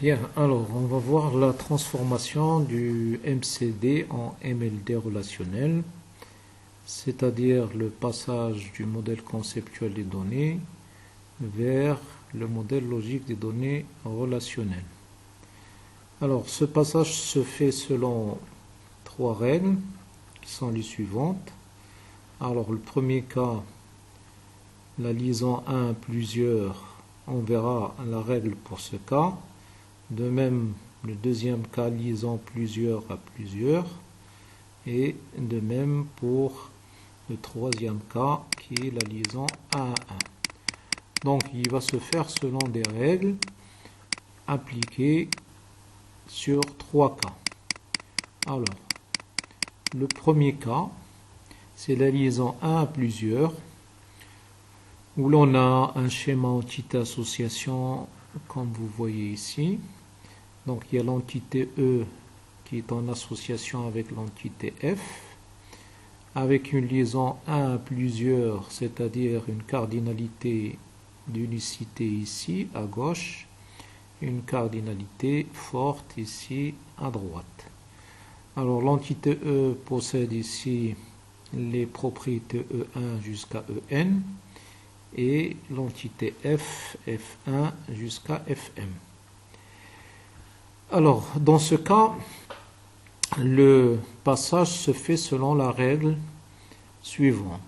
Bien, alors on va voir la transformation du MCD en MLD relationnel, c'est-à-dire le passage du modèle conceptuel des données vers le modèle logique des données relationnelles. Alors ce passage se fait selon trois règles qui sont les suivantes. Alors le premier cas, la liaison 1 à plusieurs, on verra la règle pour ce cas. De même, le deuxième cas, liaison plusieurs à plusieurs. Et de même pour le troisième cas, qui est la liaison 1 à 1. Donc, il va se faire selon des règles appliquées sur trois cas. Alors, le premier cas, c'est la liaison 1 à plusieurs, où l'on a un schéma entité association, comme vous voyez ici. Donc il y a l'entité E qui est en association avec l'entité F, avec une liaison 1 à plusieurs, c'est-à-dire une cardinalité d'unicité ici à gauche, une cardinalité forte ici à droite. Alors l'entité E possède ici les propriétés E1 jusqu'à En, et l'entité F, F1 jusqu'à Fm. Alors, dans ce cas, le passage se fait selon la règle suivante.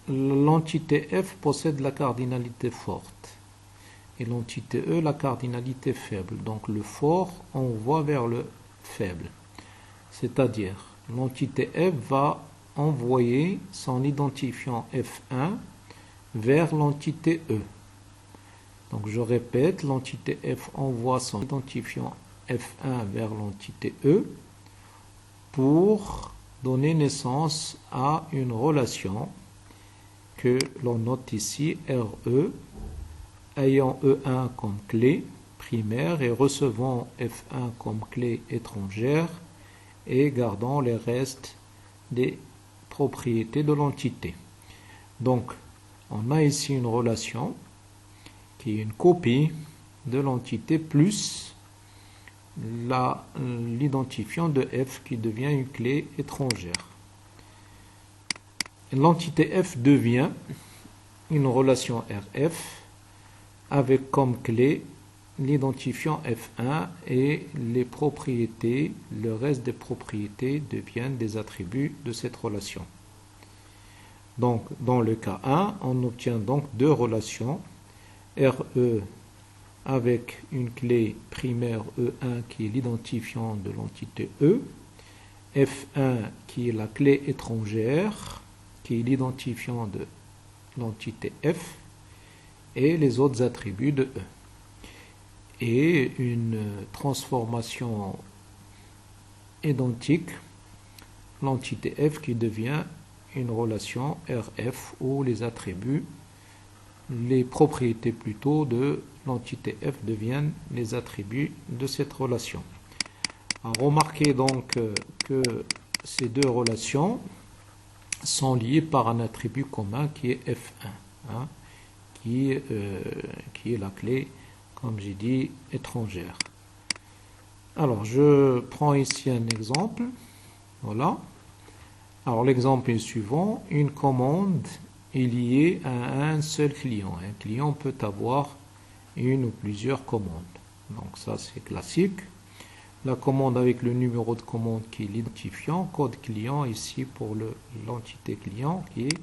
L'entité F possède la cardinalité forte et l'entité E la cardinalité faible. Donc le fort envoie vers le faible. C'est-à-dire, l'entité F va envoyer son identifiant F1 vers l'entité E. Donc je répète, l'entité F envoie son identifiant F1 vers l'entité E pour donner naissance à une relation que l'on note ici, RE, ayant E1 comme clé primaire et recevant F1 comme clé étrangère et gardant les restes des propriétés de l'entité. Donc, on a ici une relation qui est une copie de l'entité plus l'identifiant de F qui devient une clé étrangère. L'entité F devient une relation RF avec comme clé l'identifiant F1 et les propriétés, le reste des propriétés deviennent des attributs de cette relation. Donc, dans le cas 1, on obtient donc deux relations, RE avec une clé primaire E1 qui est l'identifiant de l'entité E, F1 qui est la clé étrangère, qui est l'identifiant de l'entité F, et les autres attributs de E. Et une transformation identique, l'entité F qui devient une relation RF où les attributs, les propriétés plutôt de l'entité F deviennent les attributs de cette relation. Alors, remarquez donc que ces deux relations sont liées par un attribut commun qui est F1, qui est la clé, comme j'ai dit, étrangère. Alors, je prends ici un exemple. Voilà. Alors, l'exemple est suivant. Une commande est liée à un seul client. Un client peut avoir une ou plusieurs commandes. Donc, ça, c'est classique. La commande avec le numéro de commande qui est l'identifiant, code client ici pour l'entité client qui est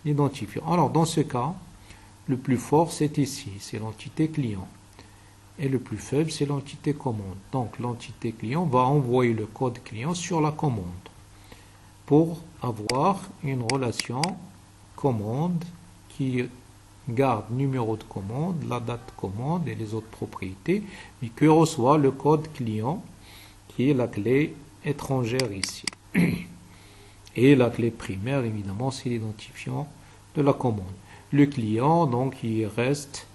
l'identifiant. Alors, dans ce cas, le plus fort, c'est ici, c'est l'entité client. Et le plus faible, c'est l'entité commande. Donc, l'entité client va envoyer le code client sur la commande pour avoir une relation commande qui garde numéro de commande, la date de commande et les autres propriétés, mais qui reçoit le code client qui est la clé étrangère ici. Et la clé primaire, évidemment, c'est l'identifiant de la commande. Le client, donc, il reste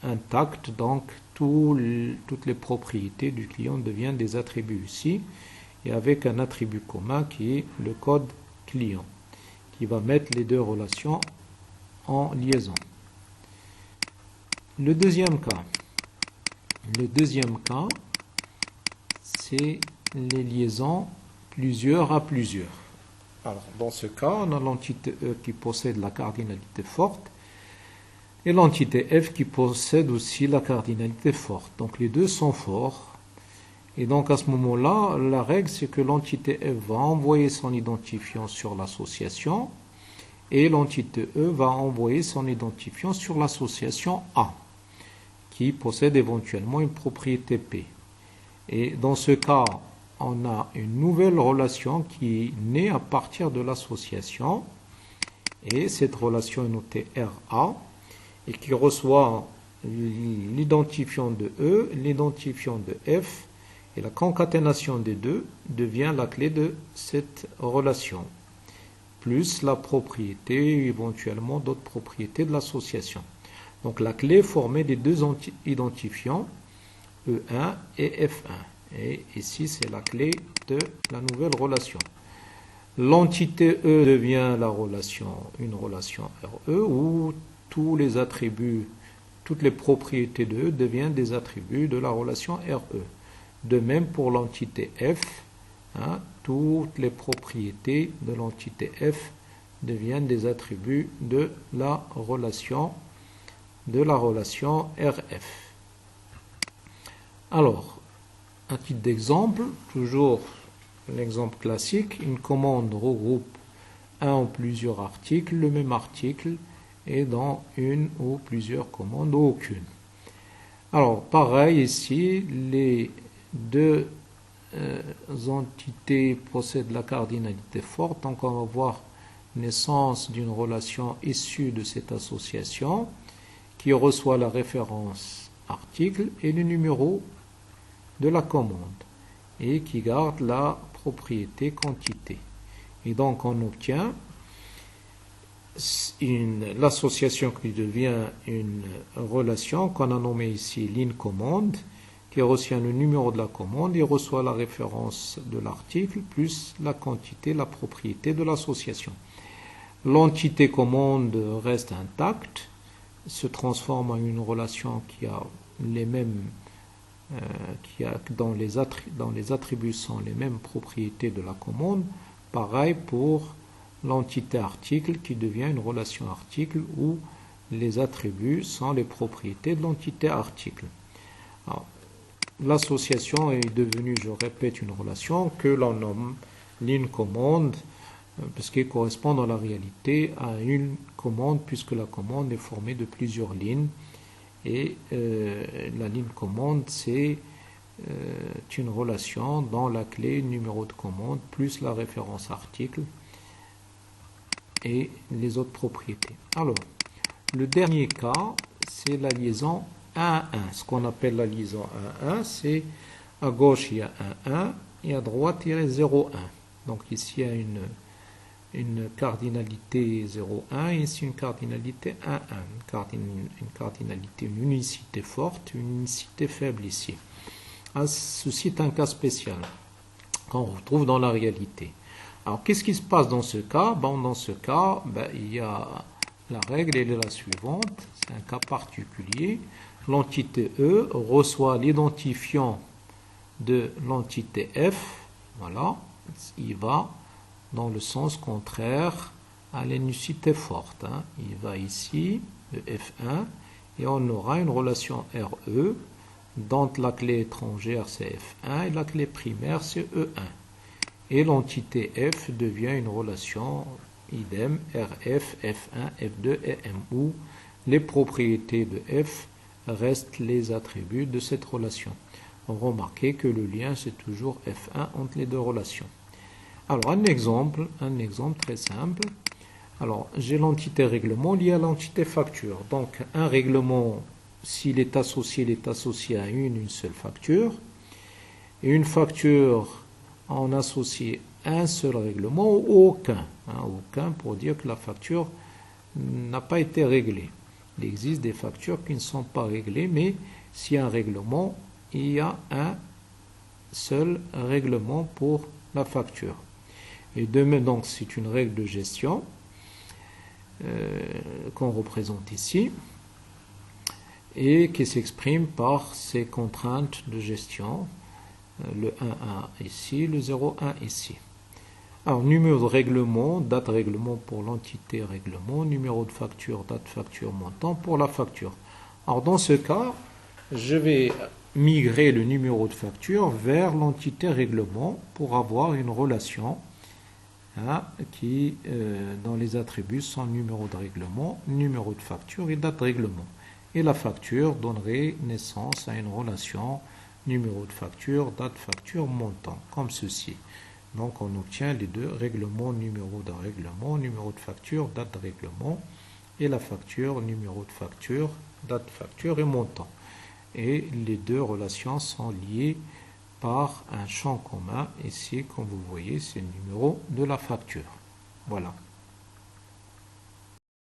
intact, donc toutes les propriétés du client deviennent des attributs ici, et avec un attribut commun qui est le code client, qui va mettre les deux relations en liaison. Le deuxième cas, Le deuxième cas, c'est les liaisons plusieurs à plusieurs. Alors, dans ce cas, on a l'entité E qui possède la cardinalité forte et l'entité F qui possède aussi la cardinalité forte. Donc, les deux sont forts. Et donc, à ce moment-là, la règle, c'est que l'entité F va envoyer son identifiant sur l'association et l'entité E va envoyer son identifiant sur l'association A, qui possède éventuellement une propriété P. Et dans ce cas, on a une nouvelle relation qui naît à partir de l'association. Et cette relation est notée RA et qui reçoit l'identifiant de E, l'identifiant de F, et la concaténation des deux devient la clé de cette relation, plus la propriété, éventuellement d'autres propriétés de l'association. Donc la clé formée des deux identifiants, E1 et F1. Et ici, c'est la clé de la nouvelle relation. L'entité E devient une relation RE où tous les attributs, toutes les propriétés de E deviennent des attributs de la relation RE. De même pour l'entité F, toutes les propriétés de l'entité F deviennent des attributs de la relation RF. Alors, un titre d'exemple, toujours l'exemple classique, une commande regroupe un ou plusieurs articles, le même article est dans une ou plusieurs commandes ou aucune. Alors, pareil ici, les deux entités possèdent la cardinalité forte, donc on va voir naissance d'une relation issue de cette association qui reçoit la référence article et le numéro de la commande et qui garde la propriété quantité. Et donc on obtient l'association qui devient une relation qu'on a nommée ici ligne commande, qui reçoit le numéro de la commande et reçoit la référence de l'article plus la quantité, la propriété de l'association. L'entité commande reste intacte, se transforme en une relation qui a les mêmes dont les attributs sont les mêmes propriétés de la commande. Pareil pour l'entité article qui devient une relation article où les attributs sont les propriétés de l'entité article. L'association est devenue, je répète, une relation que l'on nomme ligne commande parce qu'elle correspond dans la réalité à une commande puisque la commande est formée de plusieurs lignes. Et la ligne commande, c'est une relation dans la clé numéro de commande plus la référence article et les autres propriétés. Alors, le dernier cas, c'est la liaison 1 à 1. Ce qu'on appelle la liaison 1 à 1, c'est à gauche il y a un 1 et à droite il y a 0,1. Donc ici il y a une cardinalité 0,1 et ici une cardinalité 1,1. Une cardinalité, une unicité forte, une unicité faible ici. Ceci est un cas spécial qu'on retrouve dans la réalité. Alors qu'est-ce qui se passe dans ce cas? Dans ce cas, il y a la règle, elle est la suivante. C'est un cas particulier. L'entité E reçoit l'identifiant de l'entité F. Voilà, il va dans le sens contraire à l'unicité forte. Il va ici, le F1, et on aura une relation RE, dont la clé étrangère c'est F1 et la clé primaire c'est E1. Et l'entité F devient une relation idem RF, F1, F2 et M, où les propriétés de F restent les attributs de cette relation. On remarque que le lien c'est toujours F1 entre les deux relations. Alors, un exemple très simple. Alors, j'ai l'entité règlement liée à l'entité facture. Donc, un règlement, s'il est associé, il est associé à une seule facture. Et une facture, on associe un seul règlement ou aucun. Aucun pour dire que la facture n'a pas été réglée. Il existe des factures qui ne sont pas réglées, mais s'il y a un règlement, il y a un seul règlement pour la facture. Et de même, donc, c'est une règle de gestion qu'on représente ici. et qui s'exprime par ces contraintes de gestion, le 1,1 ici, le 0,1 ici. Alors, numéro de règlement, date règlement pour l'entité règlement, numéro de facture, date facture, montant pour la facture. Alors, dans ce cas, je vais migrer le numéro de facture vers l'entité règlement pour avoir une relation qui, dans les attributs, sont numéro de règlement, numéro de facture et date règlement. Et la facture donnerait naissance à une relation numéro de facture, date facture, montant, comme ceci. Donc on obtient les deux règlements, numéro de règlement, numéro de facture, date de règlement, et la facture, numéro de facture, date de facture et montant. Et les deux relations sont liées par un champ commun. Ici, comme vous voyez, c'est le numéro de la facture. Voilà.